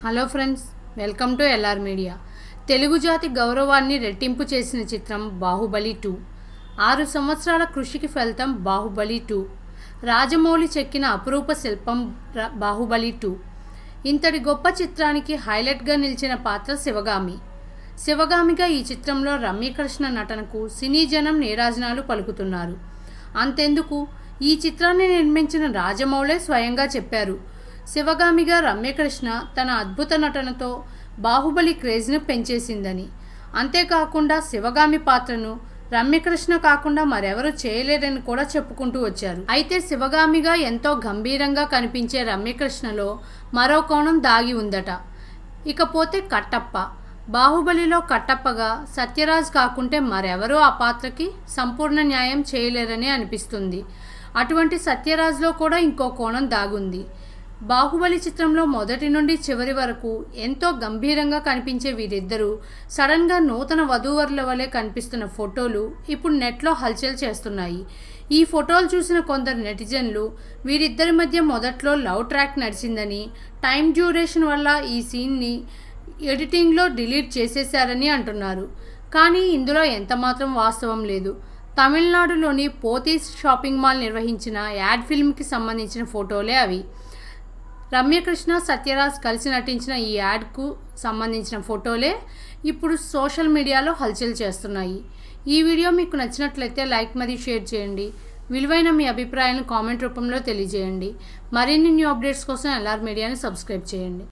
Hello friends, welcome to LR media. Telugu జాతి గౌరవాన్ని రెట్టింపు చేసిన చిత్రం బాహుబలి 2. 6 సంవత్సరాల కృషికి ఫలితం బాహుబలి 2. రాజమౌళి చెక్కిన అపురూప శిల్పం బాహుబలి 2. ఇంతటి గొప్ప చిత్రానికి హైలైట్గా నిలిచిన పాత్ర శివగామిగా ఈ చిత్రంలో రమ్యకృష్ణ నటనకు సినీ జనం నీరాజనాలు పలుకుతున్నారు. అంతెందుకు, ఈ చిత్రాన్ని నిర్మించిన రాజమౌళే స్వయంగా చెప్పారు, శివగామిగా రమ్యకృష్ణ తన అద్భుత నటనతో బాహుబలి క్రేజ్ను పెంచేసిందని. అంతేకాకుండా శివగామి పాత్రను రమ్యకృష్ణ కాకుండా మరెవరూ చేయలేరని కూడా చెప్పుకుంటూ వచ్చారు. అయితే శివగామిగా ఎంతో గంభీరంగా కనిపించే రమ్యకృష్ణలో మరో కోణం దాగి ఉందట. ఇకపోతే కట్టప్ప. బాహుబలిలో కట్టప్పగా సత్యరాజ్ కాకుంటే మరెవరూ ఆ పాత్రకి సంపూర్ణ న్యాయం చేయలేరని అనిపిస్తుంది. అటువంటి సత్యరాజ్లో కూడా ఇంకో కోణం దాగుంది. బాహుబలి చిత్రంలో మొదటి నుండి చివరి వరకు ఎంతో గంభీరంగా కనిపించే వీరిద్దరూ సడన్గా నూతన వధూవరుల వలె కనిపిస్తున్న ఫోటోలు ఇప్పుడు నెట్లో హల్చల్ చేస్తున్నాయి. ఈ ఫోటోలు చూసిన కొందరు నెటిజన్లు వీరిద్దరి మధ్య మొదట్లో లవ్ ట్రాక్ నడిచిందని, టైం డ్యూరేషన్ వల్ల ఈ సీన్ని ఎడిటింగ్లో డిలీట్ చేసేశారని అంటున్నారు. కానీ ఇందులో ఎంతమాత్రం వాస్తవం లేదు. తమిళనాడులోని పోతీస్ షాపింగ్ మాల్ నిర్వహించిన యాడ్ ఫిల్మ్కి సంబంధించిన ఫోటోలే అవి. రమ్యకృష్ణ, సత్యరాజ్ కలిసి నటించిన ఈ యాడ్కు సంబంధించిన ఫోటోలే ఇప్పుడు సోషల్ మీడియాలో హల్చల్ చేస్తున్నాయి. ఈ వీడియో మీకు నచ్చినట్లయితే లైక్ మరియు షేర్ చేయండి. విలువైన మీ అభిప్రాయాలను కామెంట్ రూపంలో తెలియజేయండి. మరిన్ని న్యూ అప్డేట్స్ కోసం ఎల్ఆర్ మీడియాని సబ్స్క్రైబ్ చేయండి.